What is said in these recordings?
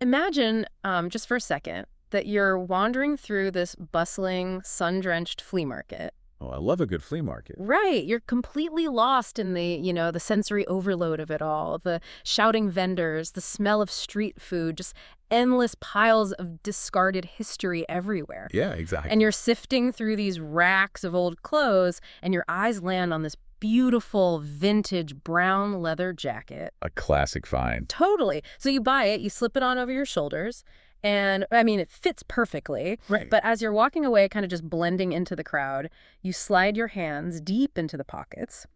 Imagine, just for a second, that you're wandering through this bustling, sun-drenched flea market. Oh, I love a good flea market. Right, you're completely lost in the sensory overload of it all, the shouting vendors, the smell of street food, just endless piles of discarded history everywhere. Yeah, And exactly. you're sifting through these racks of old clothes, and your eyes land on this beautiful vintage brown leather jacket. A classic find. Totally. So you buy it, you slip it on over your shoulders, and I mean, it fits perfectly. Right. But as you're walking away, kind of just blending into the crowd, you slide your hands deep into the pockets.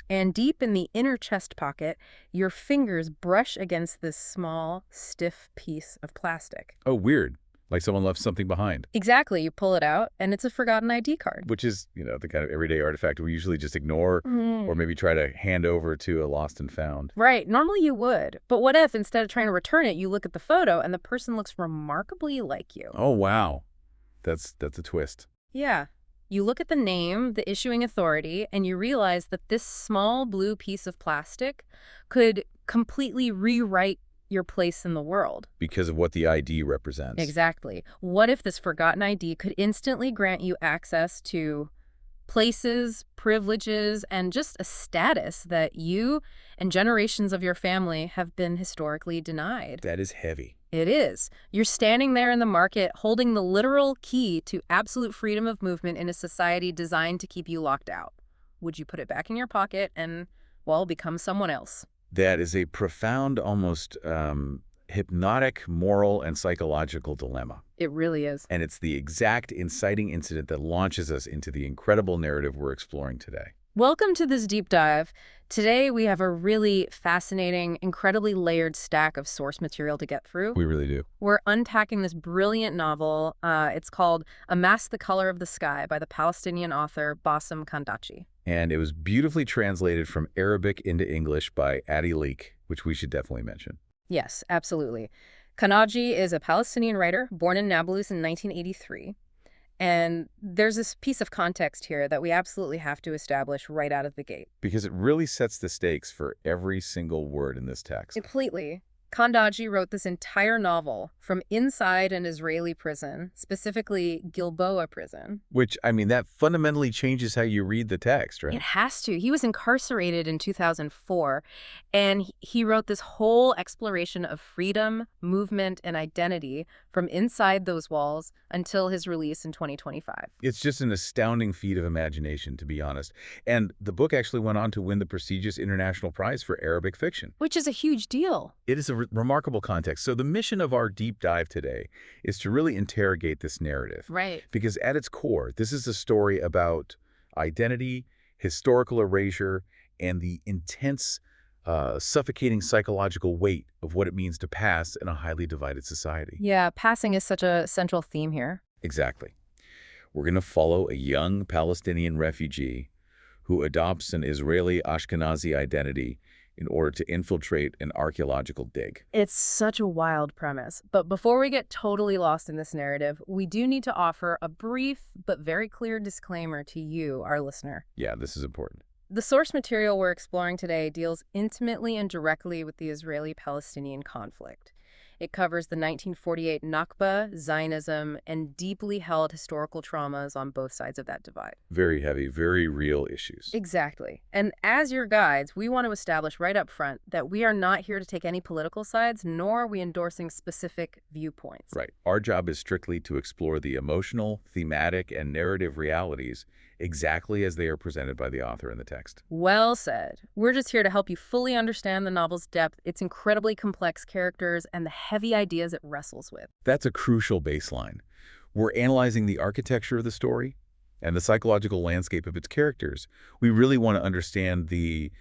And deep in the inner chest pocket, your fingers brush against this small, stiff piece of plastic. Oh, weird. Like someone left something behind, Exactly. You pull it out, and it's a forgotten ID card. which is, the kind of everyday artifact we usually just ignore or Mm. maybe try to hand over to a lost and found. Right. Normally you would. But what if, instead of trying to return it, you look at the photo and the person looks remarkably like you? Oh, wow. That's a twist. Yeah. You look at the name, the issuing authority, and you realize that this small blue piece of plastic could completely rewrite your place in the world. Because of what the ID represents. Exactly. What if this forgotten ID could instantly grant you access to places, privileges, and just a status that you and generations of your family have been historically denied? That is heavy. It is. You're standing there in the market holding the literal key to absolute freedom of movement in a society designed to keep you locked out. Would you put it back in your pocket and, well, become someone else? That is a profound, almost hypnotic moral and psychological dilemma. It really is. And it's the exact inciting incident that launches us into the incredible narrative we're exploring today. Welcome to this deep dive. Today we have a really fascinating, incredibly layered stack of source material to get through. We really do. We're unpacking this brilliant novel. It's called A Mask the Color of the Sky by the Palestinian author Bassem Khandaqji. And it was beautifully translated from Arabic into English by Addie Leak, which we should definitely mention. Yes, absolutely. Khandaqji is a Palestinian writer born in Nablus in 1983. And there's this piece of context here that we absolutely have to establish right out of the gate. Because it really sets the stakes for every single word in this text. Completely. Khandaqji wrote this entire novel from inside an Israeli prison, specifically Gilboa prison. Which, that fundamentally changes how you read the text, right? It has to. He was incarcerated in 2004, and he wrote this whole exploration of freedom, movement, and identity from inside those walls until his release in 2025. It's just an astounding feat of imagination, to be honest. And the book actually went on to win the prestigious International Prize for Arabic Fiction. Which is a huge deal. It is a remarkable context. So the mission of our deep dive today is to really interrogate this narrative. Right. Because at its core, this is a story about identity, historical erasure, and the intense, suffocating psychological weight of what it means to pass in a highly divided society. Yeah, passing is such a central theme here. Exactly. We're going to follow a young Palestinian refugee who adopts an Israeli Ashkenazi identity in order to infiltrate an archaeological dig. It's such a wild premise. But before we get totally lost in this narrative, we do need to offer a brief but very clear disclaimer to you, our listener. Yeah, this is important. The source material we're exploring today deals intimately and directly with the Israeli-Palestinian conflict. It covers the 1948 Nakba, Zionism, and deeply held historical traumas on both sides of that divide. Very heavy, very real issues. Exactly. And as your guides, we want to establish right up front that we are not here to take any political sides, nor are we endorsing specific viewpoints. Right. Our job is strictly to explore the emotional, thematic, and narrative realities exactly as they are presented by the author in the text. Well said. We're just here to help you fully understand the novel's depth, its incredibly complex characters, and the heavy ideas it wrestles with. That's a crucial baseline. We're analyzing the architecture of the story and the psychological landscape of its characters. We really want to understand the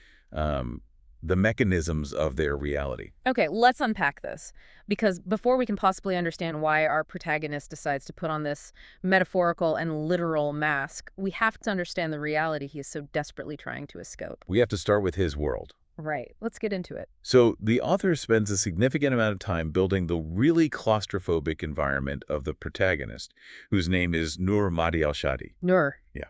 mechanisms of their reality. Okay, let's unpack this. Because before we can possibly understand why our protagonist decides to put on this metaphorical and literal mask, we have to understand the reality he is so desperately trying to escape. We have to start with his world. Right, let's get into it. So the author spends a significant amount of time building the really claustrophobic environment of the protagonist, whose name is Nur Mahdi al-Shadi. Nur. Yeah.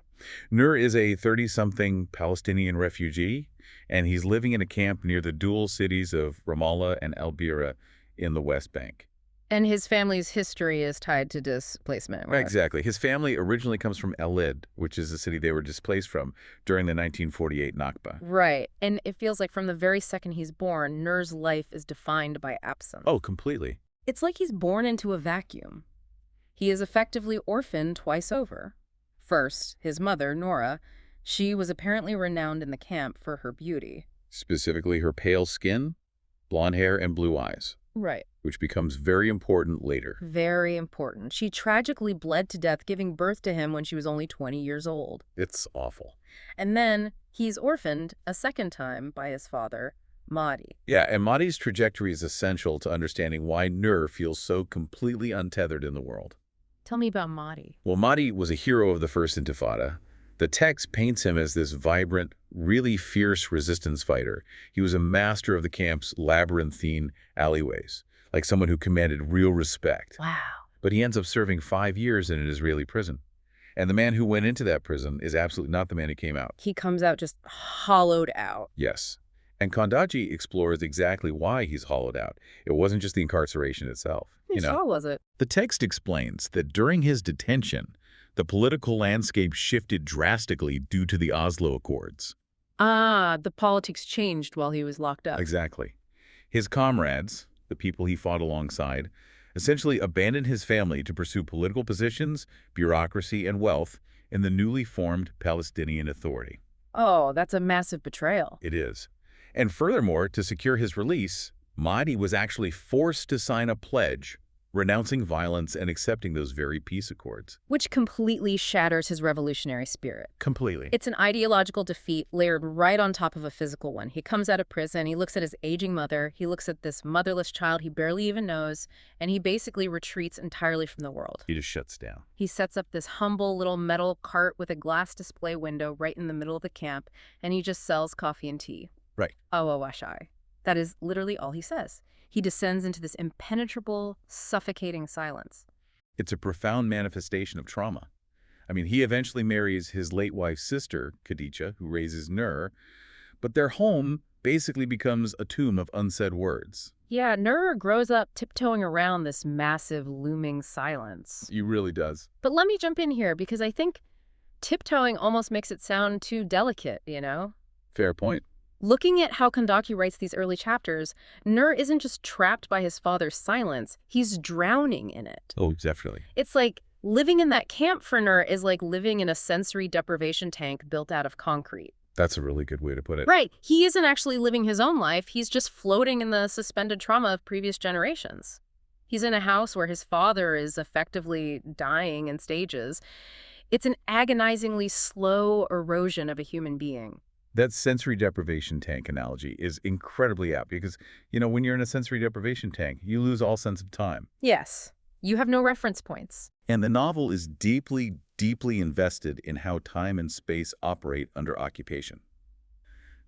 Nur is a 30-something Palestinian refugee, and he's living in a camp near the dual cities of Ramallah and Al-Bira in the West Bank. And his family's history is tied to displacement. Exactly. His family originally comes from Elid, which is the city they were displaced from during the 1948 Nakba. Right. And it feels like from the very second he's born, Nur's life is defined by absence. Oh, completely. It's like he's born into a vacuum. He is effectively orphaned twice over. First, his mother, Nora, she was apparently renowned in the camp for her beauty. Specifically her pale skin, blonde hair, and blue eyes. Right. Which becomes very important later. Very important. She tragically bled to death giving birth to him when she was only 20 years old. It's awful. And then he's orphaned a second time by his father, Mahdi. Yeah, and Mahdi's trajectory is essential to understanding why Nur feels so completely untethered in the world. Tell me about Mahdi. Well, Mahdi was a hero of the First Intifada. The text paints him as this vibrant, really fierce resistance fighter. He was a master of the camp's labyrinthine alleyways, like someone who commanded real respect. Wow. But he ends up serving 5 years in an Israeli prison. And the man who went into that prison is absolutely not the man who came out. He comes out just hollowed out. Yes. And Khandaqji explores exactly why he's hollowed out. It wasn't just the incarceration itself. How was it? The text explains that during his detention, the political landscape shifted drastically due to the Oslo Accords. Ah, the politics changed while he was locked up. Exactly. His comrades, the people he fought alongside, essentially abandoned his family to pursue political positions, bureaucracy, and wealth in the newly formed Palestinian Authority. Oh, that's a massive betrayal. It is. And furthermore, to secure his release, Mahdi was actually forced to sign a pledge renouncing violence and accepting those very peace accords. Which completely shatters his revolutionary spirit. Completely. It's an ideological defeat layered right on top of a physical one. He comes out of prison, he looks at his aging mother, he looks at this motherless child he barely even knows, and he basically retreats entirely from the world. He just shuts down. He sets up this humble little metal cart with a glass display window right in the middle of the camp, and he just sells coffee and tea. Right. Awawashai. That is literally all he says. He descends into this impenetrable, suffocating silence. It's a profound manifestation of trauma. I mean, he eventually marries his late wife's sister, Khadija, who raises Nur, but their home basically becomes a tomb of unsaid words. Yeah, Nur grows up tiptoeing around this massive, looming silence. He really does. But let me jump in here, because I think tiptoeing almost makes it sound too delicate, Fair point. Looking at how Khandaqji writes these early chapters, Nur isn't just trapped by his father's silence, he's drowning in it. Oh, definitely. It's like living in that camp for Nur is like living in a sensory deprivation tank built out of concrete. That's a really good way to put it. Right. He isn't actually living his own life, he's just floating in the suspended trauma of previous generations. He's in a house where his father is effectively dying in stages. It's an agonizingly slow erosion of a human being. That sensory deprivation tank analogy is incredibly apt because, when you're in a sensory deprivation tank, you lose all sense of time. Yes. You have no reference points. And the novel is deeply, deeply invested in how time and space operate under occupation.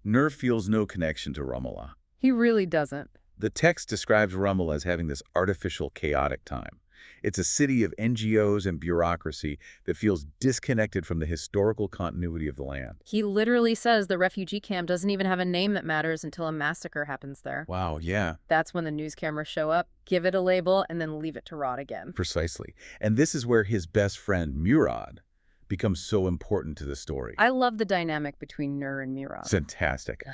Nur feels no connection to Ramallah. He really doesn't. The text describes Ramallah as having this artificial, chaotic time. It's a city of NGOs and bureaucracy that feels disconnected from the historical continuity of the land. He literally says the refugee camp doesn't even have a name that matters until a massacre happens there. Wow, yeah. That's when the news cameras show up, give it a label, and then leave it to rot again. Precisely. And this is where his best friend, Murad, becomes so important to the story. I love the dynamic between Nur and Murad. Fantastic.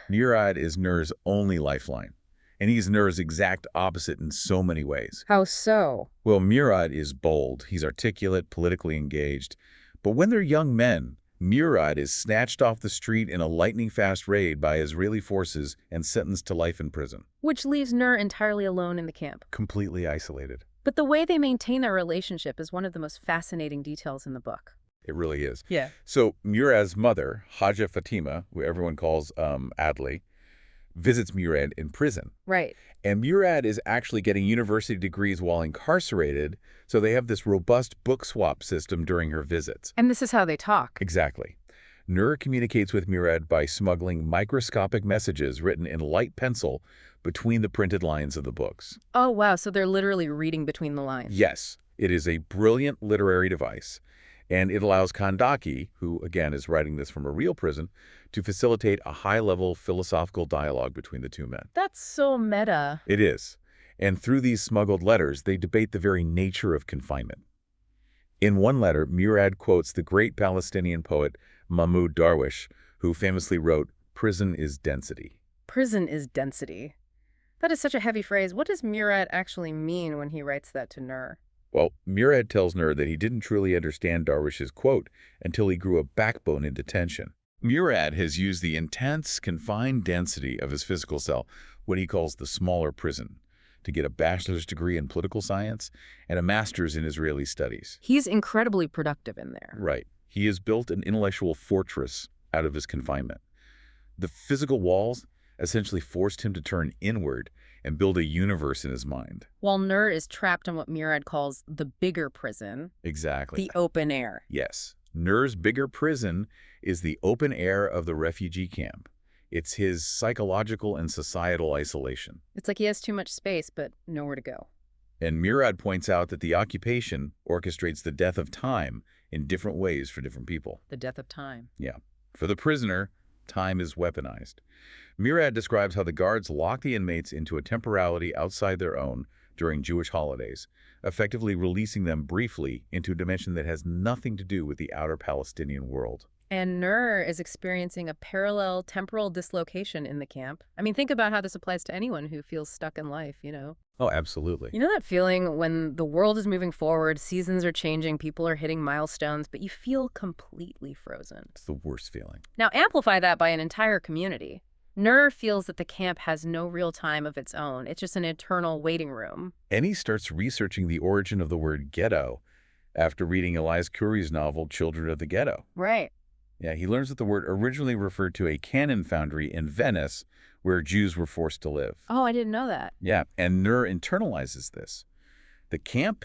Murad is Nur's only lifeline. And he's Nur's exact opposite in so many ways. How so? Well, Murad is bold, he's articulate, politically engaged. But when they're young men, Murad is snatched off the street in a lightning-fast raid by Israeli forces and sentenced to life in prison. Which leaves Nur entirely alone in the camp. Completely isolated. But the way they maintain their relationship is one of the most fascinating details in the book. It really is. Yeah. So Murad's mother, Haja Fatima, who everyone calls Adli, visits Murad in prison. Right. And Murad is actually getting university degrees while incarcerated, so they have this robust book swap system during her visits. And this is how they talk. Exactly. Nur communicates with Murad by smuggling microscopic messages written in light pencil between the printed lines of the books. Oh, wow. So they're literally reading between the lines. Yes. It is a brilliant literary device. And it allows Khandaqji, who, again, is writing this from a real prison, to facilitate a high-level philosophical dialogue between the two men. That's so meta. It is. And through these smuggled letters, they debate the very nature of confinement. In one letter, Murad quotes the great Palestinian poet Mahmoud Darwish, who famously wrote, "Prison is density." Prison is density. That is such a heavy phrase. What does Murad actually mean when he writes that to Nur? Well, Murad tells Nur that he didn't truly understand Darwish's quote until he grew a backbone in detention. Murad has used the intense, confined density of his physical cell, what he calls the smaller prison, to get a bachelor's degree in political science and a master's in Israeli studies. He's incredibly productive in there. Right. He has built an intellectual fortress out of his confinement. The physical walls essentially forced him to turn inward and build a universe in his mind. While Nur is trapped in what Murad calls the bigger prison. Exactly. The open air. Yes. Nur's bigger prison is the open air of the refugee camp. It's his psychological and societal isolation. It's like he has too much space, but nowhere to go. And Murad points out that the occupation orchestrates the death of time in different ways for different people. The death of time. Yeah. For the prisoner, time is weaponized. Murad describes how the guards lock the inmates into a temporality outside their own during Jewish holidays, effectively releasing them briefly into a dimension that has nothing to do with the outer Palestinian world. And Nur is experiencing a parallel temporal dislocation in the camp. I mean, think about how this applies to anyone who feels stuck in life, you know? Oh, absolutely. You know that feeling when the world is moving forward, seasons are changing, people are hitting milestones, but you feel completely frozen. It's the worst feeling. Now amplify that by an entire community. Nur feels that the camp has no real time of its own. It's just an eternal waiting room. And he starts researching the origin of the word ghetto after reading Elias Khoury's novel, Children of the Ghetto. Right. Yeah, he learns that the word originally referred to a cannon foundry in Venice where Jews were forced to live. Oh, I didn't know that. Yeah, and Nur internalizes this. The camp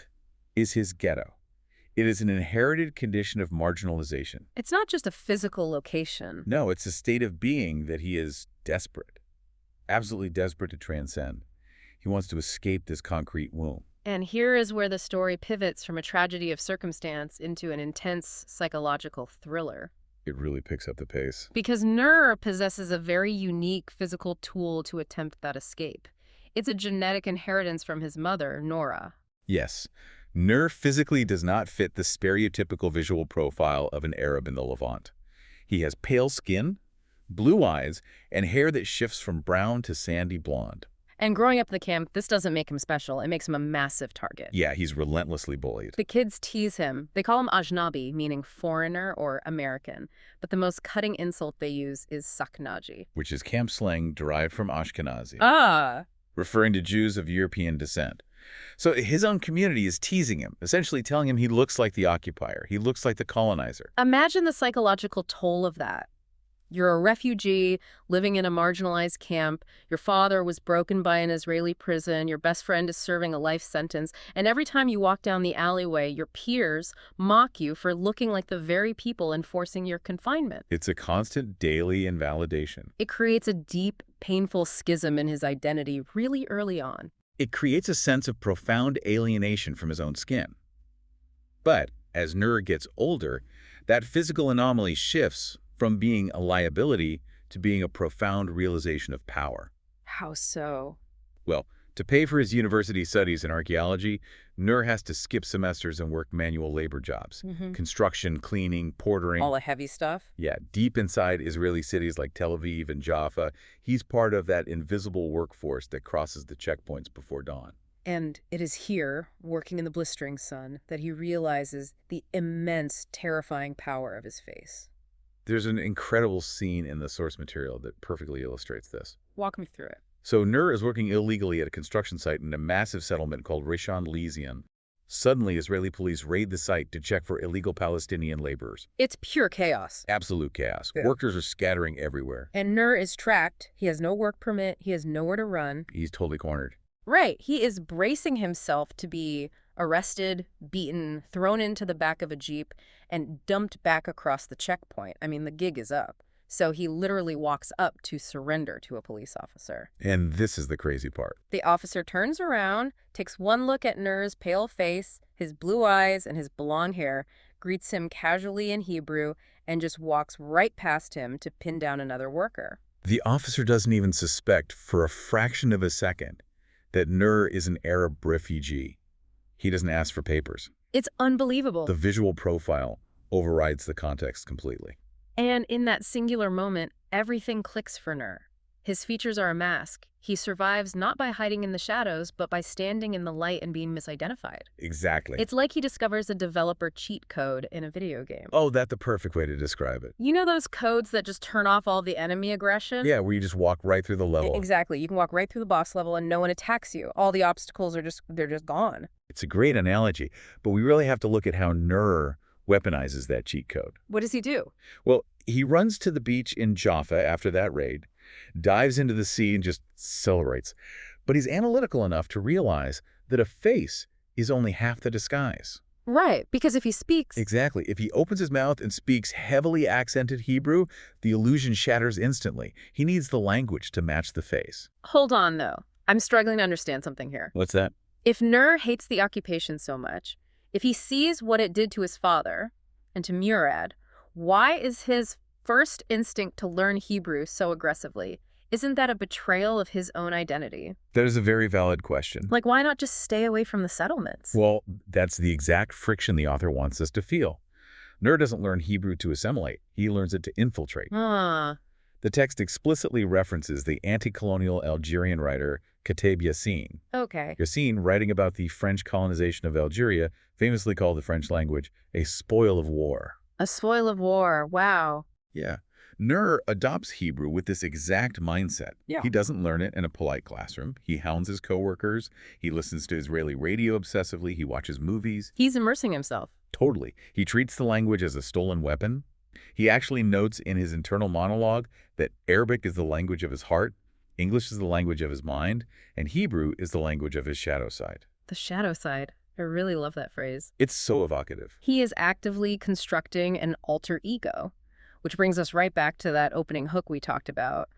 is his ghetto. It is an inherited condition of marginalization. It's not just a physical location. No, it's a state of being that he is desperate, absolutely desperate to transcend. He wants to escape this concrete womb. And here is where the story pivots from a tragedy of circumstance into an intense psychological thriller. It really picks up the pace. Because Nur possesses a very unique physical tool to attempt that escape. It's a genetic inheritance from his mother, Nora. Yes. Nur physically does not fit the stereotypical visual profile of an Arab in the Levant. He has pale skin, blue eyes, and hair that shifts from brown to sandy blonde. And growing up in the camp, this doesn't make him special. It makes him a massive target. Yeah, he's relentlessly bullied. The kids tease him. They call him Ajnabi, meaning foreigner or American. But the most cutting insult they use is saknaji, which is camp slang derived from Ashkenazi, referring to Jews of European descent. So his own community is teasing him, essentially telling him he looks like the occupier. He looks like the colonizer. Imagine the psychological toll of that. You're a refugee living in a marginalized camp. Your father was broken by an Israeli prison. Your best friend is serving a life sentence. And every time you walk down the alleyway, your peers mock you for looking like the very people enforcing your confinement. It's a constant daily invalidation. It creates a deep, painful schism in his identity really early on. It creates a sense of profound alienation from his own skin. But as Nur gets older, that physical anomaly shifts from being a liability to being a profound realization of power. How so? Well, to pay for his university studies in archaeology, Nur has to skip semesters and work manual labor jobs. Construction, cleaning, portering. All the heavy stuff? Yeah, deep inside Israeli cities like Tel Aviv and Jaffa, he's part of that invisible workforce that crosses the checkpoints before dawn. And it is here, working in the blistering sun, that he realizes the immense, terrifying power of his face. There's an incredible scene in the source material that perfectly illustrates this. Walk me through it. So Nur is working illegally at a construction site in a massive settlement called Rishon LeZion. Suddenly, Israeli police raid the site to check for illegal Palestinian laborers. It's pure chaos. Absolute chaos. Yeah. Workers are scattering everywhere. And Nur is tracked. He has no work permit. He has nowhere to run. He's totally cornered. Right. He is bracing himself to be arrested, beaten, thrown into the back of a Jeep, and dumped back across the checkpoint. I mean, the gig is up. So he literally walks up to surrender to a police officer. And this is the crazy part. The officer turns around, takes one look at Nur's pale face, his blue eyes, and his blonde hair, greets him casually in Hebrew, and just walks right past him to pin down another worker. The officer doesn't even suspect for a fraction of a second that Nur is an Arab refugee. He doesn't ask for papers. It's unbelievable. The visual profile overrides the context completely. And in that singular moment, everything clicks for Nur. His features are a mask. He survives not by hiding in the shadows, but by standing in the light and being misidentified. Exactly. It's like he discovers a developer cheat code in a video game. Oh, that's the perfect way to describe it. You know those codes that just turn off all the enemy aggression? Yeah, where you just walk right through the level. Exactly. You can walk right through the boss level and no one attacks you. All the obstacles are they're just gone. It's a great analogy, but we really have to look at how Nur weaponizes that cheat code. What does he do? Well, he runs to the beach in Jaffa after that raid, dives into the sea and just celebrates. But he's analytical enough to realize that a face is only half the disguise. Right, because if he speaks... Exactly. If he opens his mouth and speaks heavily accented Hebrew, the illusion shatters instantly. He needs the language to match the face. Hold on, though. I'm struggling to understand something here. What's that? If Nur hates the occupation so much, if he sees what it did to his father and to Murad, why is his first instinct to learn Hebrew so aggressively? Isn't that a betrayal of his own identity? That is a very valid question. Like, why not just stay away from the settlements? Well, that's the exact friction the author wants us to feel. Nur doesn't learn Hebrew to assimilate. He learns it to infiltrate. The text explicitly references the anti-colonial Algerian writer Kateb Yassine. Okay. Yassine, writing about the French colonization of Algeria, famously called the French language a spoil of war. A spoil of war. Wow. Yeah. Nur adopts Hebrew with this exact mindset. Yeah. He doesn't learn it in a polite classroom. He hounds his coworkers. He listens to Israeli radio obsessively. He watches movies. He's immersing himself. Totally. He treats the language as a stolen weapon. He actually notes in his internal monologue that Arabic is the language of his heart, English is the language of his mind, and Hebrew is the language of his shadow side. The shadow side. I really love that phrase. It's so evocative. He is actively constructing an alter ego, which brings us right back to that opening hook we talked about,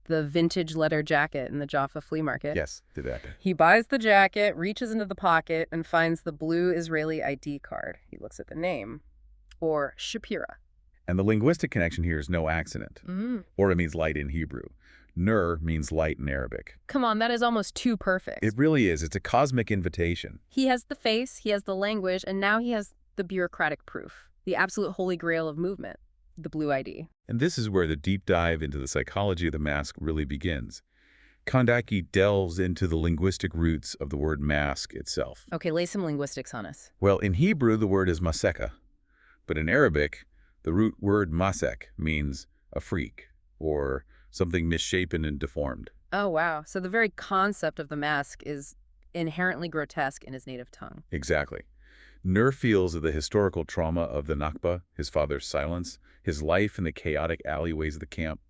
the vintage leather jacket in the Jaffa flea market. Yes, did that. He buys the jacket, reaches into the pocket, and finds the blue Israeli ID card. He looks at the name, or Shapira. And the linguistic connection here is no accident. Or it means light in Hebrew. Nur means light in Arabic. Come on, that is almost too perfect. It really is. It's a cosmic invitation. He has the face, he has the language, and now he has the bureaucratic proof, the absolute holy grail of movement, the blue ID. And this is where the deep dive into the psychology of the mask really begins. Khandaqji delves into the linguistic roots of the word mask itself. Okay, lay some linguistics on us. Well, in Hebrew, the word is maseka. But in Arabic, the root word masek means a freak or something misshapen and deformed. Oh, wow. So the very concept of the mask is inherently grotesque in his native tongue. Exactly. Nur feels the historical trauma of the Nakba, his father's silence, his life in the chaotic alleyways of the camp.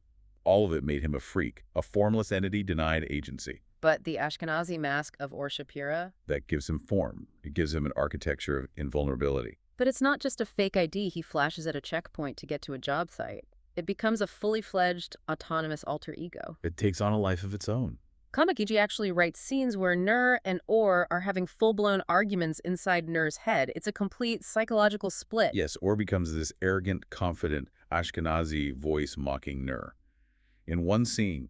All of it made him a freak, a formless entity denied agency. But the Ashkenazi mask of URSummary? That gives him form. It gives him an architecture of invulnerability. But it's not just a fake ID he flashes at a checkpoint to get to a job site. It becomes a fully fledged, autonomous alter ego. It takes on a life of its own. Khandaqji actually writes scenes where Nur and Or are having full-blown arguments inside Nur's head. It's a complete psychological split. Yes, Or becomes this arrogant, confident Ashkenazi voice mocking Nur. In one scene,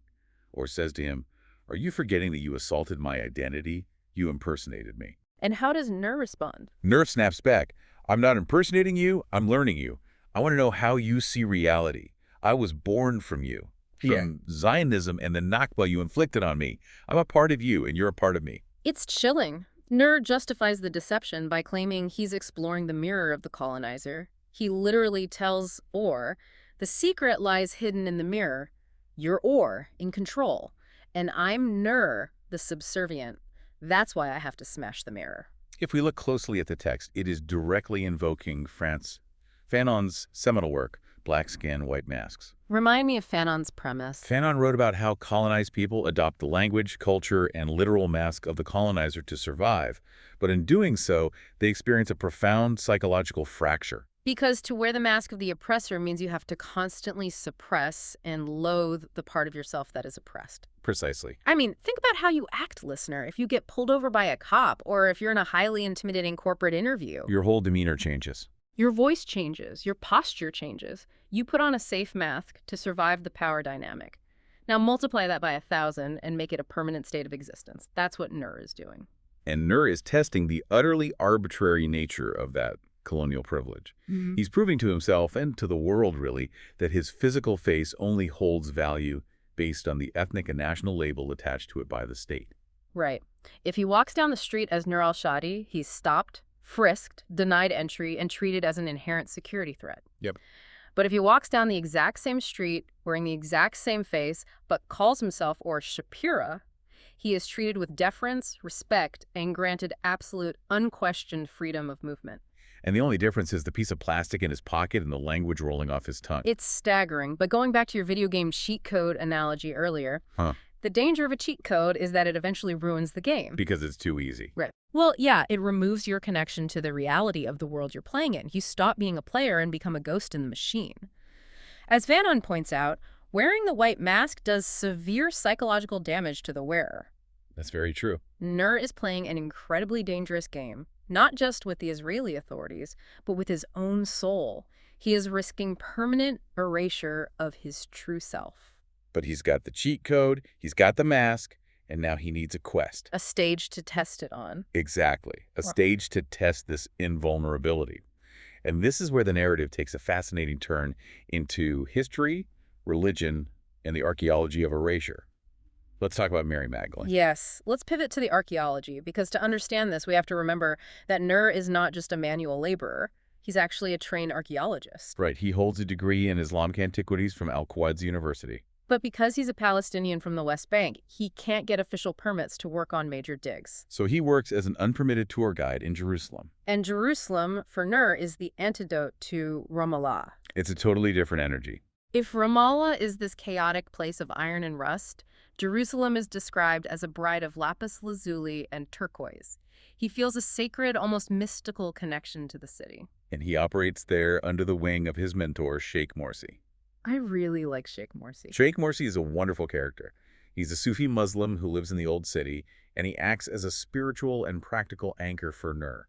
Or says to him, "Are you forgetting that you assaulted my identity? You impersonated me." And how does Nur respond? Nur snaps back, "I'm not impersonating you, I'm learning you. I want to know how you see reality. I was born from you. From Zionism and the Nakba you inflicted on me. I'm a part of you and you're a part of me." It's chilling. Nur justifies the deception by claiming he's exploring the mirror of the colonizer. He literally tells Or, the secret lies hidden in the mirror. You're Or, in control. And I'm Nur, the subservient. That's why I have to smash the mirror. If we look closely at the text, it is directly invoking Fanon's seminal work, Black Skin, White Masks. Remind me of Fanon's premise. Fanon wrote about how colonized people adopt the language, culture, and literal mask of the colonizer to survive. But in doing so, they experience a profound psychological fracture. Because to wear the mask of the oppressor means you have to constantly suppress and loathe the part of yourself that is oppressed. Precisely. I mean, think about how you act, listener, if you get pulled over by a cop or if you're in a highly intimidating corporate interview. Your whole demeanor changes. Your voice changes, your posture changes. You put on a safe mask to survive the power dynamic. Now multiply that by 1,000 and make it a permanent state of existence. That's what Nur is doing. And Nur is testing the utterly arbitrary nature of that colonial privilege. He's proving to himself and to the world, really, that his physical face only holds value based on the ethnic and national label attached to it by the state. Right. If he walks down the street as Nur al-Shadi, he's stopped, frisked, denied entry, and treated as an inherent security threat. Yep. But if he walks down the exact same street, wearing the exact same face, but calls himself Shapira, he is treated with deference, respect, and granted absolute, unquestioned freedom of movement. And the only difference is the piece of plastic in his pocket and the language rolling off his tongue. It's staggering, but going back to your video game cheat code analogy earlier, the danger of a cheat code is that it eventually ruins the game. Because it's too easy. Right. Well, yeah, it removes your connection to the reality of the world you're playing in. You stop being a player and become a ghost in the machine. As Fanon points out, wearing the white mask does severe psychological damage to the wearer. That's very true. Nur is playing an incredibly dangerous game, not just with the Israeli authorities, but with his own soul. He is risking permanent erasure of his true self. But he's got the cheat code, he's got the mask, and now he needs a quest. A stage to test it on. Exactly. A stage to test this invulnerability. And this is where the narrative takes a fascinating turn into history, religion, and the archaeology of erasure. Let's talk about Mary Magdalene. Yes. Let's pivot to the archaeology, because to understand this, we have to remember that Nur is not just a manual laborer. He's actually a trained archaeologist. Right. He holds a degree in Islamic antiquities from Al-Quds University. But because he's a Palestinian from the West Bank, he can't get official permits to work on major digs. So he works as an unpermitted tour guide in Jerusalem. And Jerusalem, for Nur, is the antidote to Ramallah. It's a totally different energy. If Ramallah is this chaotic place of iron and rust, Jerusalem is described as a bride of lapis lazuli and turquoise. He feels a sacred, almost mystical connection to the city. And he operates there under the wing of his mentor, Sheikh Morsi. I really like Sheikh Morsi. Sheikh Morsi is a wonderful character. He's a Sufi Muslim who lives in the Old City, and he acts as a spiritual and practical anchor for Nur.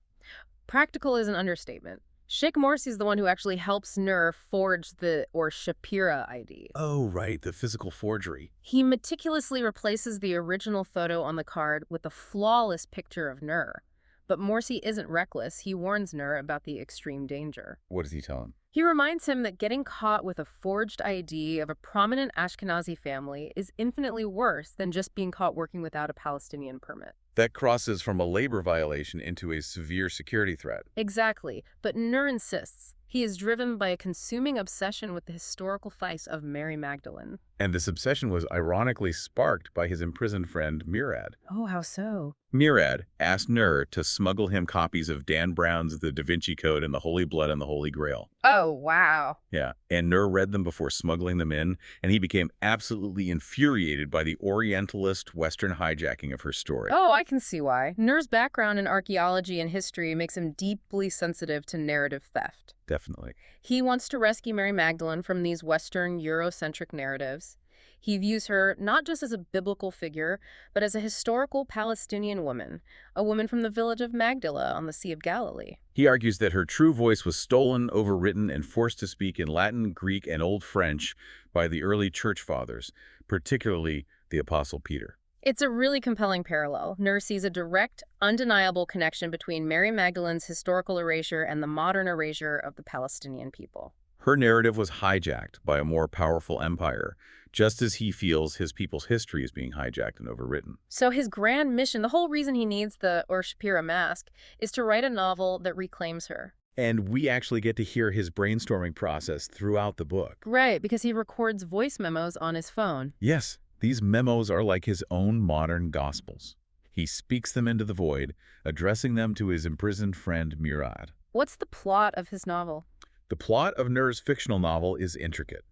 Practical is an understatement. Sheikh Morsi is the one who actually helps Nur forge the Shapira ID. Oh, right, the physical forgery. He meticulously replaces the original photo on the card with a flawless picture of Nur. But Morsi isn't reckless. He warns Nur about the extreme danger. What does he tell him? He reminds him that getting caught with a forged ID of a prominent Ashkenazi family is infinitely worse than just being caught working without a Palestinian permit. That crosses from a labor violation into a severe security threat. Exactly, but Nur insists. He is driven by a consuming obsession with the historical face of Mary Magdalene. And this obsession was ironically sparked by his imprisoned friend Murad. Oh, how so? Murad asked Nur to smuggle him copies of Dan Brown's The Da Vinci Code and the Holy Blood and the Holy Grail. Oh, wow. Yeah, and Nur read them before smuggling them in, and he became absolutely infuriated by the Orientalist Western hijacking of her story. Oh, I can see why. Nur's background in archaeology and history makes him deeply sensitive to narrative theft. Definitely. He wants to rescue Mary Magdalene from these Western Eurocentric narratives. He views her not just as a biblical figure, but as a historical Palestinian woman, a woman from the village of Magdala on the Sea of Galilee. He argues that her true voice was stolen, overwritten, and forced to speak in Latin, Greek, and Old French by the early church fathers, particularly the Apostle Peter. It's a really compelling parallel. Nur sees a direct, undeniable connection between Mary Magdalene's historical erasure and the modern erasure of the Palestinian people. Her narrative was hijacked by a more powerful empire, just as he feels his people's history is being hijacked and overwritten. So his grand mission, the whole reason he needs the Shapira mask, is to write a novel that reclaims her. And we actually get to hear his brainstorming process throughout the book. Right, because he records voice memos on his phone. Yes, these memos are like his own modern Gospels. He speaks them into the void, addressing them to his imprisoned friend Murad. What's the plot of his novel? The plot of Nur's fictional novel is intricate.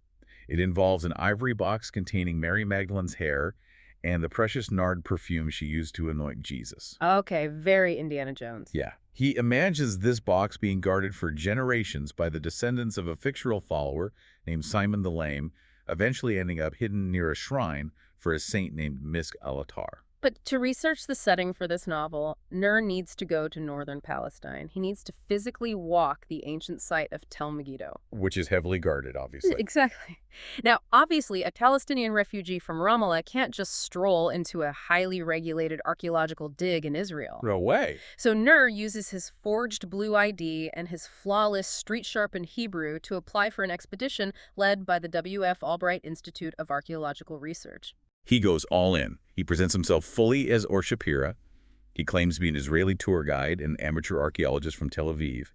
It involves an ivory box containing Mary Magdalene's hair and the precious nard perfume she used to anoint Jesus. Okay, very Indiana Jones. Yeah. He imagines this box being guarded for generations by the descendants of a fictional follower named Simon the Lame, eventually ending up hidden near a shrine for a saint named Misk al-Attar. But to research the setting for this novel, Nur needs to go to northern Palestine. He needs to physically walk the ancient site of Tel Megiddo. Which is heavily guarded, obviously. Exactly. Now, obviously, a Palestinian refugee from Ramallah can't just stroll into a highly regulated archaeological dig in Israel. No way. So Nur uses his forged blue ID and his flawless street-sharpened Hebrew to apply for an expedition led by the W.F. Albright Institute of Archaeological Research. He goes all in. He presents himself fully as Or Shapira. He claims to be an Israeli tour guide and amateur archaeologist from Tel Aviv.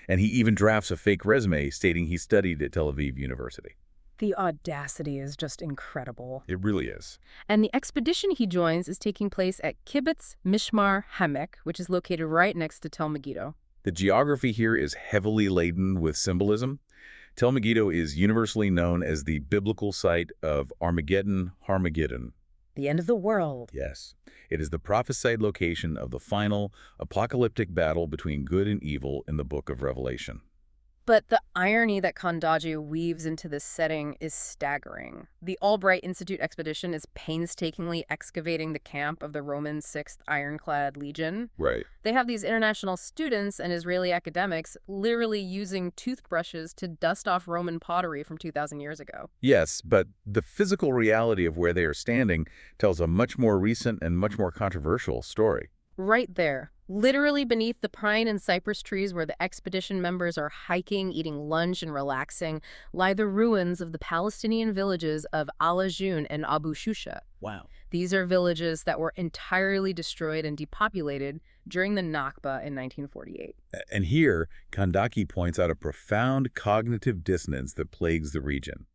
And he even drafts a fake resume stating he studied at Tel Aviv University. The audacity is just incredible. It really is. And the expedition he joins is taking place at Kibbutz Mishmar Hamek, which is located right next to Tel Megiddo. The geography here is heavily laden with symbolism. Tel Megiddo is universally known as the biblical site of Armageddon, Harmageddon. The end of the world. Yes. It is the prophesied location of the final apocalyptic battle between good and evil in the book of Revelation. But the irony that Khandaqji weaves into this setting is staggering. The Albright Institute expedition is painstakingly excavating the camp of the Roman 6th Ironclad Legion. Right. They have these international students and Israeli academics literally using toothbrushes to dust off Roman pottery from 2,000 years ago. Yes, but the physical reality of where they are standing tells a much more recent and much more controversial story. Right there, literally beneath the pine and cypress trees where the expedition members are hiking, eating lunch, and relaxing, lie the ruins of the Palestinian villages of Al-Ajun and Abu Shusha. Wow. These are villages that were entirely destroyed and depopulated during the Nakba in 1948. And here, Khandaqji points out a profound cognitive dissonance that plagues the region.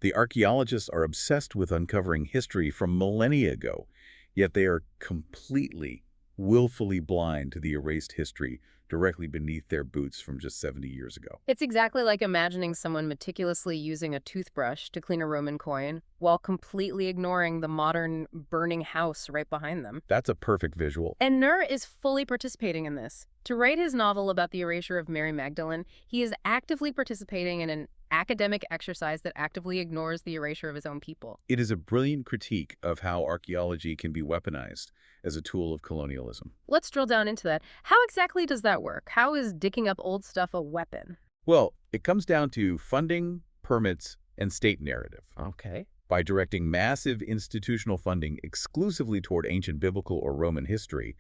The archaeologists are obsessed with uncovering history from millennia ago, yet they are completely willfully blind to the erased history directly beneath their boots from just 70 years ago. It's exactly like imagining someone meticulously using a toothbrush to clean a Roman coin while completely ignoring the modern burning house right behind them. That's a perfect visual. And Nur is fully participating in this. To write his novel about the erasure of Mary Magdalene, he is actively participating in an academic exercise that actively ignores the erasure of his own people. It is a brilliant critique of how archaeology can be weaponized as a tool of colonialism. Let's drill down into that. How exactly does that work? How is digging up old stuff a weapon? Well, it comes down to funding, permits, and state narrative. Okay. By directing massive institutional funding exclusively toward ancient biblical or Roman history,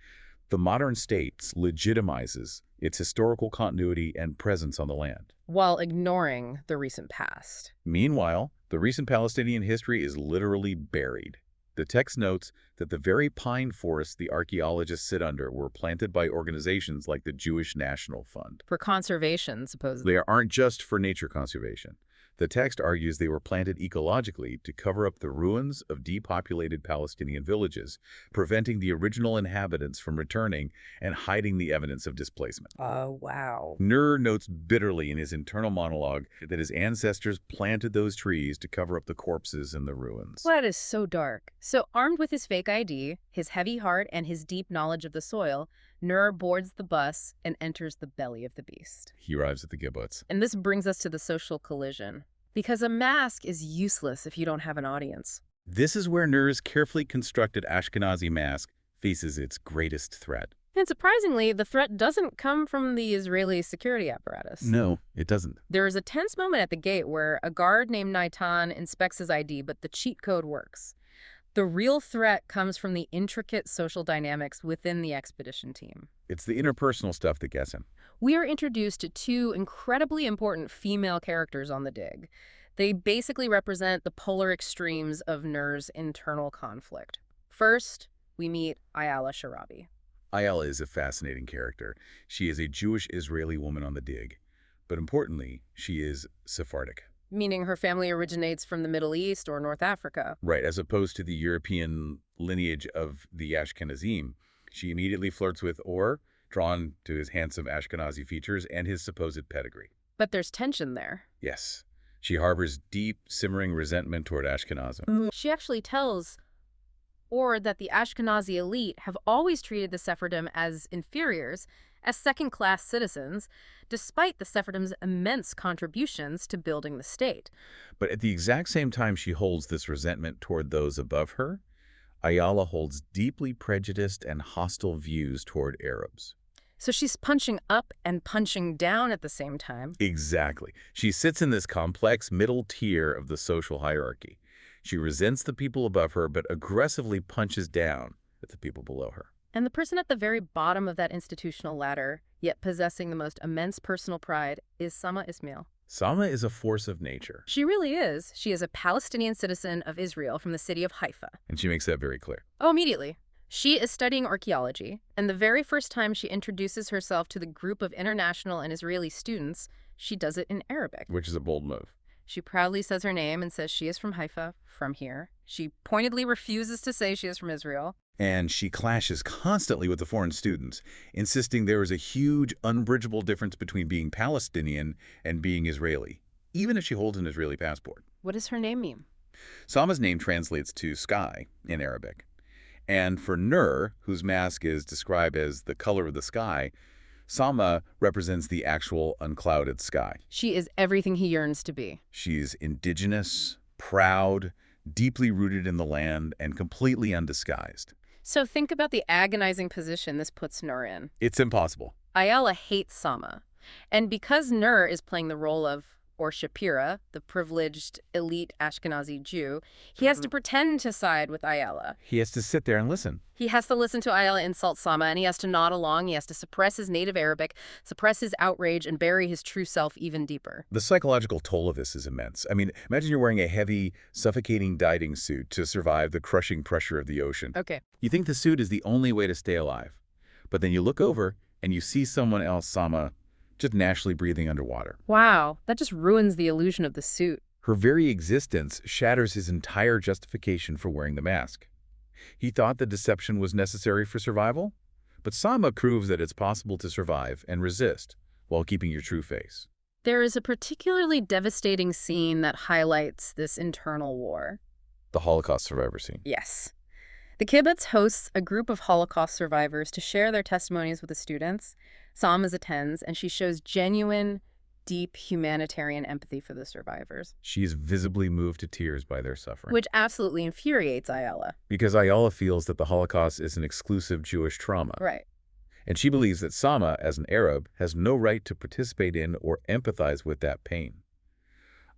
the modern state legitimizes its historical continuity and presence on the land. While ignoring the recent past. Meanwhile, the recent Palestinian history is literally buried. The text notes that the very pine forests the archaeologists sit under were planted by organizations like the Jewish National Fund. For conservation, supposedly. They aren't just for nature conservation. The text argues they were planted ecologically to cover up the ruins of depopulated Palestinian villages, preventing the original inhabitants from returning and hiding the evidence of displacement. Oh, wow. Nur notes bitterly in his internal monologue that his ancestors planted those trees to cover up the corpses in the ruins. Well, that is so dark. So armed with his fake ID, his heavy heart, and his deep knowledge of the soil, Nur boards the bus and enters the belly of the beast. He arrives at the kibbutz. And this brings us to the social collision. Because a mask is useless if you don't have an audience. This is where Nur's carefully constructed Ashkenazi mask faces its greatest threat. And surprisingly, the threat doesn't come from the Israeli security apparatus. No, it doesn't. There is a tense moment at the gate where a guard named Naitan inspects his ID, but the cheat code works. The real threat comes from the intricate social dynamics within the expedition team. It's the interpersonal stuff that gets him. We are introduced to two incredibly important female characters on the dig. They basically represent the polar extremes of Nur's internal conflict. First, we meet Ayala Sharabi. Ayala is a fascinating character. She is a Jewish Israeli woman on the dig. But importantly, she is Sephardic. Meaning her family originates from the Middle East or North Africa. Right, as opposed to the European lineage of the Ashkenazim. She immediately flirts with Or, drawn to his handsome Ashkenazi features and his supposed pedigree. But there's tension there. Yes, she harbors deep, simmering resentment toward Ashkenazim. She actually tells Or that the Ashkenazi elite have always treated the Sephardim as inferiors, as second-class citizens, despite the Sephardim's immense contributions to building the state. But at the exact same time she holds this resentment toward those above her, Ayala holds deeply prejudiced and hostile views toward Arabs. So she's punching up and punching down at the same time. Exactly. She sits in this complex middle tier of the social hierarchy. She resents the people above her, but aggressively punches down at the people below her. And the person at the very bottom of that institutional ladder, yet possessing the most immense personal pride, is Sama Ismail. Sama is a force of nature. She really is. She is a Palestinian citizen of Israel from the city of Haifa. And she makes that very clear. Oh, immediately. She is studying archaeology, and the very first time she introduces herself to the group of international and Israeli students, she does it in Arabic. Which is a bold move. She proudly says her name and says she is from Haifa, from here. She pointedly refuses to say she is from Israel. And she clashes constantly with the foreign students, insisting there is a huge, unbridgeable difference between being Palestinian and being Israeli, even if she holds an Israeli passport. What does her name mean? Sama's name translates to sky in Arabic. And for Nur, whose mask is described as the color of the sky, Sama represents the actual unclouded sky. She is everything he yearns to be. She's indigenous, proud, deeply rooted in the land, and completely undisguised. So think about the agonizing position this puts Nur in. It's impossible. Ayala hates Sama. And because Nur is playing the role of, or Shapira, the privileged, elite Ashkenazi Jew, he has to pretend to side with Ayala. He has to sit there and listen. He has to listen to Ayala insult Sama, and he has to nod along. He has to suppress his native Arabic, suppress his outrage, and bury his true self even deeper. The psychological toll of this is immense. I mean, imagine you're wearing a heavy, suffocating diving suit to survive the crushing pressure of the ocean. Okay. You think the suit is the only way to stay alive. But then you look over, and you see someone else, Sama, just naturally breathing underwater. Wow, that just ruins the illusion of the suit. Her very existence shatters his entire justification for wearing the mask. He thought the deception was necessary for survival, but Sama proves that it's possible to survive and resist while keeping your true face. There is a particularly devastating scene that highlights this internal war. The Holocaust survivor scene. Yes. The kibbutz hosts a group of Holocaust survivors to share their testimonies with the students. Sama attends, and she shows genuine, deep humanitarian empathy for the survivors. She is visibly moved to tears by their suffering. Which absolutely infuriates Ayala. Because Ayala feels that the Holocaust is an exclusive Jewish trauma. Right. And she believes that Sama, as an Arab, has no right to participate in or empathize with that pain.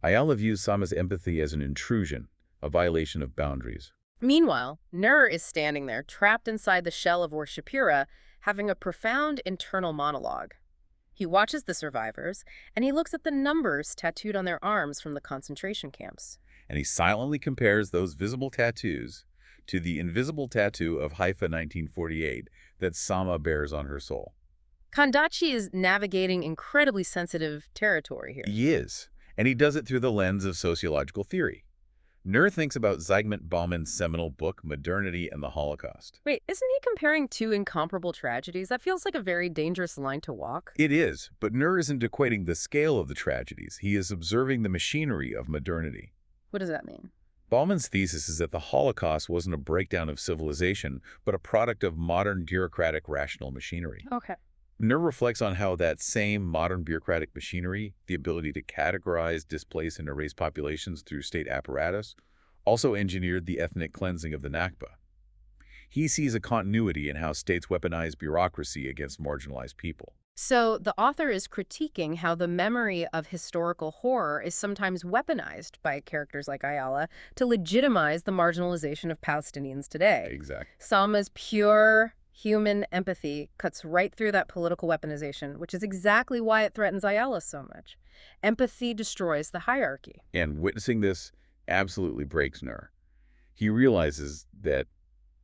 Ayala views Sama's empathy as an intrusion, a violation of boundaries. Meanwhile, Nur is standing there, trapped inside the shell of URSummary, having a profound internal monologue. He watches the survivors, and he looks at the numbers tattooed on their arms from the concentration camps. And he silently compares those visible tattoos to the invisible tattoo of Haifa 1948 that Sama bears on her soul. Khandaqji is navigating incredibly sensitive territory here. He is, and he does it through the lens of sociological theory. Nur thinks about Zygmunt Bauman's seminal book, Modernity and the Holocaust. Wait, isn't he comparing two incomparable tragedies? That feels like a very dangerous line to walk. It is, but Nur isn't equating the scale of the tragedies. He is observing the machinery of modernity. What does that mean? Bauman's thesis is that the Holocaust wasn't a breakdown of civilization, but a product of modern bureaucratic rational machinery. Okay. Nur reflects on how that same modern bureaucratic machinery, the ability to categorize, displace, and erase populations through state apparatus, also engineered the ethnic cleansing of the Nakba. He sees a continuity in how states weaponize bureaucracy against marginalized people. So the author is critiquing how the memory of historical horror is sometimes weaponized by characters like Ayala to legitimize the marginalization of Palestinians today. Exactly. Sama's pure human empathy cuts right through that political weaponization, which is exactly why it threatens Ayala so much. Empathy destroys the hierarchy. And witnessing this absolutely breaks Nur. He realizes that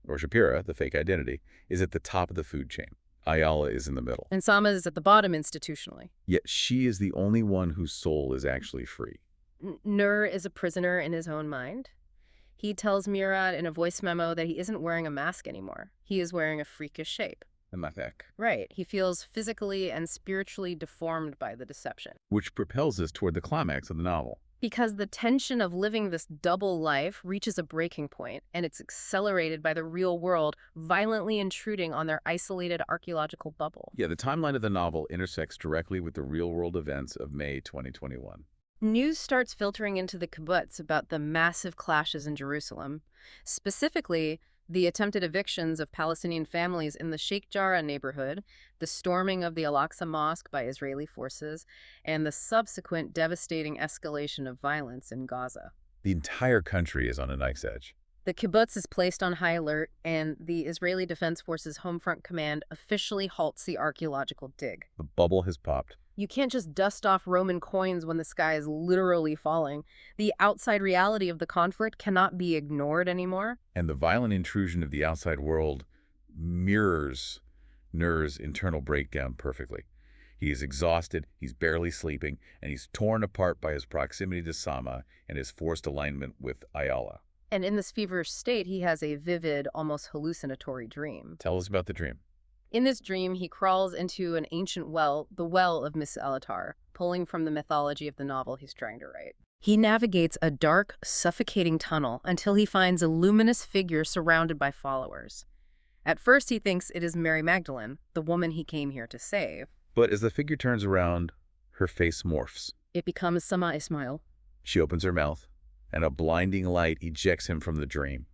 URSummary, the fake identity, is at the top of the food chain. Ayala is in the middle. And Sama is at the bottom institutionally. Yet she is the only one whose soul is actually free. Nur is a prisoner in his own mind. He tells Murad in a voice memo that he isn't wearing a mask anymore. He is wearing a freakish shape. A mathek. Right. He feels physically and spiritually deformed by the deception. Which propels us toward the climax of the novel. Because the tension of living this double life reaches a breaking point, and it's accelerated by the real world violently intruding on their isolated archaeological bubble. Yeah, the timeline of the novel intersects directly with the real-world events of May 2021. News starts filtering into the kibbutz about the massive clashes in Jerusalem. Specifically, The attempted evictions of Palestinian families in the Sheikh Jarrah neighborhood, the storming of the Al-Aqsa Mosque by Israeli forces, and the subsequent devastating escalation of violence in Gaza. The entire country is on a knife's edge. The kibbutz is placed on high alert, and the Israeli Defense Forces Homefront Command officially halts the archaeological dig. The bubble has popped. You can't just dust off Roman coins when the sky is literally falling. The outside reality of the conflict cannot be ignored anymore. And the violent intrusion of the outside world mirrors Nur's internal breakdown perfectly. He is exhausted, he's barely sleeping, and he's torn apart by his proximity to Sama and his forced alignment with Ayala. And in this feverish state, he has a vivid, almost hallucinatory dream. Tell us about the dream. In this dream, he crawls into an ancient well, the Well of Mis-Alatar, pulling from the mythology of the novel he's trying to write. He navigates a dark, suffocating tunnel until he finds a luminous figure surrounded by followers. At first, he thinks it is Mary Magdalene, the woman he came here to save. But as the figure turns around, her face morphs. It becomes Sama Ismail. She opens her mouth, and a blinding light ejects him from the dream.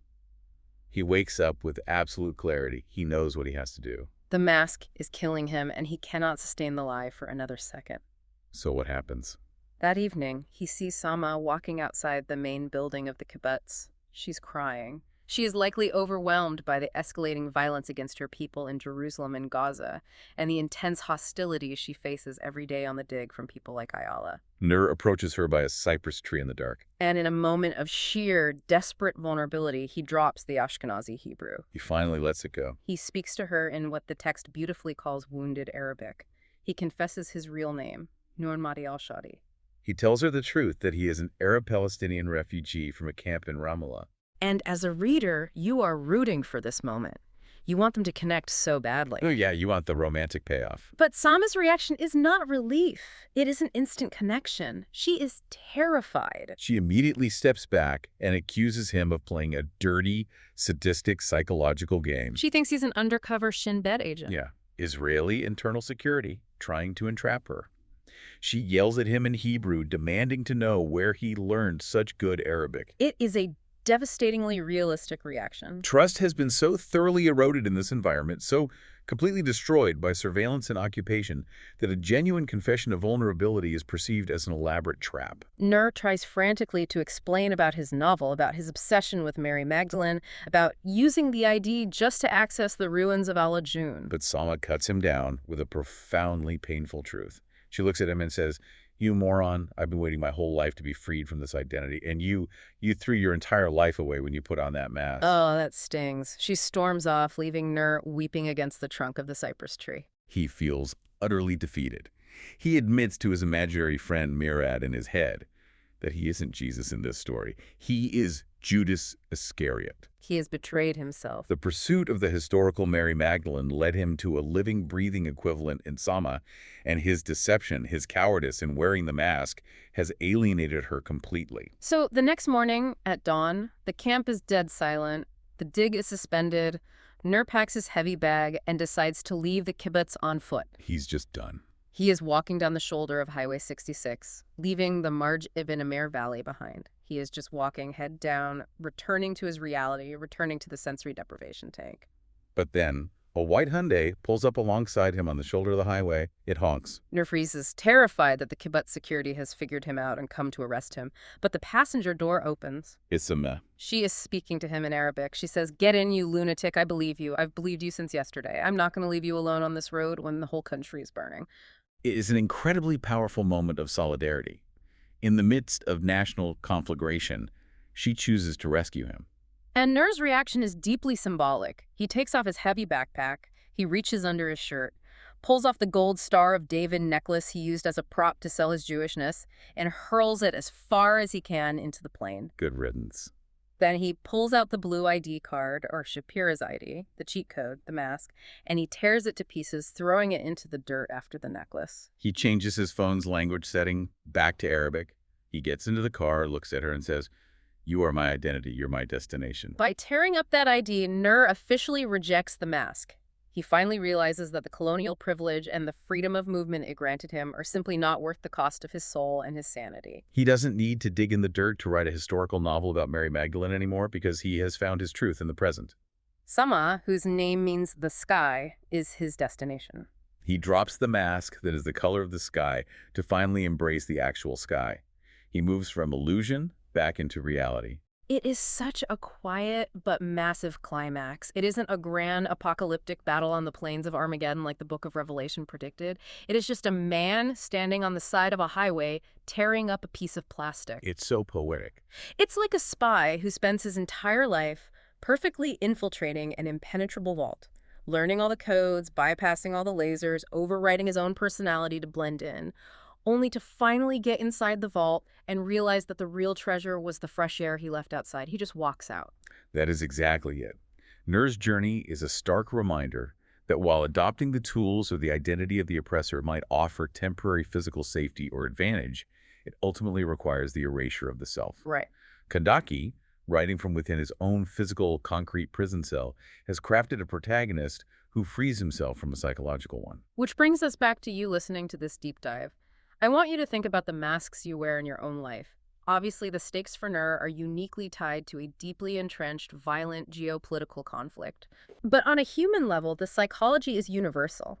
He wakes up with absolute clarity. He knows what he has to do. The mask is killing him, and he cannot sustain the lie for another second. So what happens? That evening, he sees Sama walking outside the main building of the kibbutz. She's crying. She is likely overwhelmed by the escalating violence against her people in Jerusalem and Gaza, and the intense hostility she faces every day on the dig from people like Ayala. Nur approaches her by a cypress tree in the dark. And in a moment of sheer, desperate vulnerability, he drops the Ashkenazi Hebrew. He finally lets it go. He speaks to her in what the text beautifully calls wounded Arabic. He confesses his real name, Nur Mahdi al-Shadi. He tells her the truth that he is an Arab-Palestinian refugee from a camp in Ramallah. And as a reader, you are rooting for this moment. You want them to connect so badly. Oh yeah, you want the romantic payoff. But Sama's reaction is not relief. It is an instant connection. She is terrified. She immediately steps back and accuses him of playing a dirty, sadistic psychological game. She thinks he's an undercover Shin Bet agent. Yeah, Israeli internal security trying to entrap her. She yells at him in Hebrew, demanding to know where he learned such good Arabic. It is a devastatingly realistic reaction. Trust has been so thoroughly eroded in this environment, so completely destroyed by surveillance and occupation, that a genuine confession of vulnerability is perceived as an elaborate trap. Nur tries frantically to explain about his novel, about his obsession with Mary Magdalene, about using the ID just to access the ruins of Al-Ajun. But Sama cuts him down with a profoundly painful truth. She looks at him and says, "You moron, I've been waiting my whole life to be freed from this identity, and you threw your entire life away when you put on that mask." Oh, that stings. She storms off, leaving Nur weeping against the trunk of the cypress tree. He feels utterly defeated. He admits to his imaginary friend Mirad in his head that he isn't Jesus in this story. He is Judas Iscariot. He has betrayed himself. The pursuit of the historical Mary Magdalene led him to a living, breathing equivalent in Sama, and his deception, his cowardice in wearing the mask, has alienated her completely. So the next morning at dawn, the camp is dead silent, the dig is suspended, Nur packs his heavy bag and decides to leave the kibbutz on foot. He's just done. He is walking down the shoulder of Highway 66, leaving the Marj Ibn Amir Valley behind. He is just walking head down, returning to his reality, returning to the sensory deprivation tank. But then, a white Hyundai pulls up alongside him on the shoulder of the highway. It honks. Nur freezes, terrified that the kibbutz security has figured him out and come to arrest him. But the passenger door opens. It's a meh. She is speaking to him in Arabic. She says, "Get in, you lunatic. I believe you. I've believed you since yesterday. I'm not going to leave you alone on this road when the whole country is burning." It is an incredibly powerful moment of solidarity. In the midst of national conflagration, she chooses to rescue him. And Nur's reaction is deeply symbolic. He takes off his heavy backpack, he reaches under his shirt, pulls off the gold Star of David necklace he used as a prop to sell his Jewishness, and hurls it as far as he can into the plane. Good riddance. Then he pulls out the blue ID card, or Shapira's ID, the cheat code, the mask, and he tears it to pieces, throwing it into the dirt after the necklace. He changes his phone's language setting back to Arabic. He gets into the car, looks at her, and says, "You are my identity. You're my destination." By tearing up that ID, Nur officially rejects the mask. He finally realizes that the colonial privilege and the freedom of movement it granted him are simply not worth the cost of his soul and his sanity. He doesn't need to dig in the dirt to write a historical novel about Mary Magdalene anymore because he has found his truth in the present. Sama, whose name means the sky, is his destination. He drops the mask that is the color of the sky to finally embrace the actual sky. He moves from illusion back into reality. It is such a quiet but massive climax. It isn't a grand apocalyptic battle on the plains of Armageddon like the Book of Revelation predicted. It is just a man standing on the side of a highway tearing up a piece of plastic. It's so poetic. It's like a spy who spends his entire life perfectly infiltrating an impenetrable vault, learning all the codes, bypassing all the lasers, overwriting his own personality to blend in, only to finally get inside the vault and realize that the real treasure was the fresh air he left outside. He just walks out. That is exactly it. Nur's journey is a stark reminder that while adopting the tools or the identity of the oppressor might offer temporary physical safety or advantage, it ultimately requires the erasure of the self. Right. Khandaqji, writing from within his own physical, concrete prison cell, has crafted a protagonist who frees himself from a psychological one. Which brings us back to you listening to this deep dive. I want you to think about the masks you wear in your own life. Obviously, the stakes for Nur are uniquely tied to a deeply entrenched, violent geopolitical conflict. But on a human level, the psychology is universal.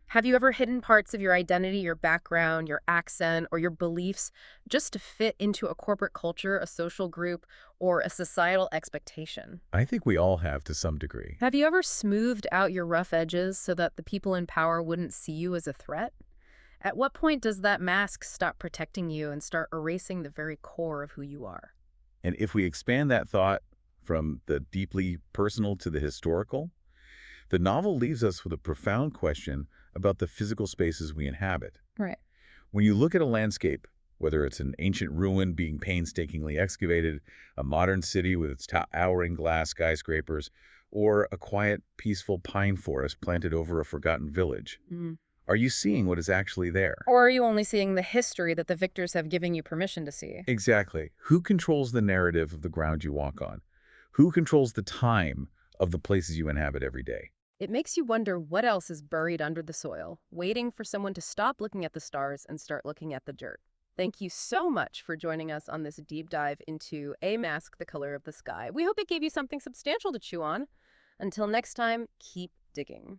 Have you ever hidden parts of your identity, your background, your accent, or your beliefs just to fit into a corporate culture, a social group, or a societal expectation? I think we all have to some degree. Have you ever smoothed out your rough edges so that the people in power wouldn't see you as a threat? At what point does that mask stop protecting you and start erasing the very core of who you are? And if we expand that thought from the deeply personal to the historical, the novel leaves us with a profound question about the physical spaces we inhabit. Right. When you look at a landscape, whether it's an ancient ruin being painstakingly excavated, a modern city with its towering glass skyscrapers, or a quiet, peaceful pine forest planted over a forgotten village, are you seeing what is actually there? Or are you only seeing the history that the victors have given you permission to see? Exactly. Who controls the narrative of the ground you walk on? Who controls the time of the places you inhabit every day? It makes you wonder what else is buried under the soil, waiting for someone to stop looking at the stars and start looking at the dirt. Thank you so much for joining us on this deep dive into A Mask, the Color of the Sky. We hope it gave you something substantial to chew on. Until next time, keep digging.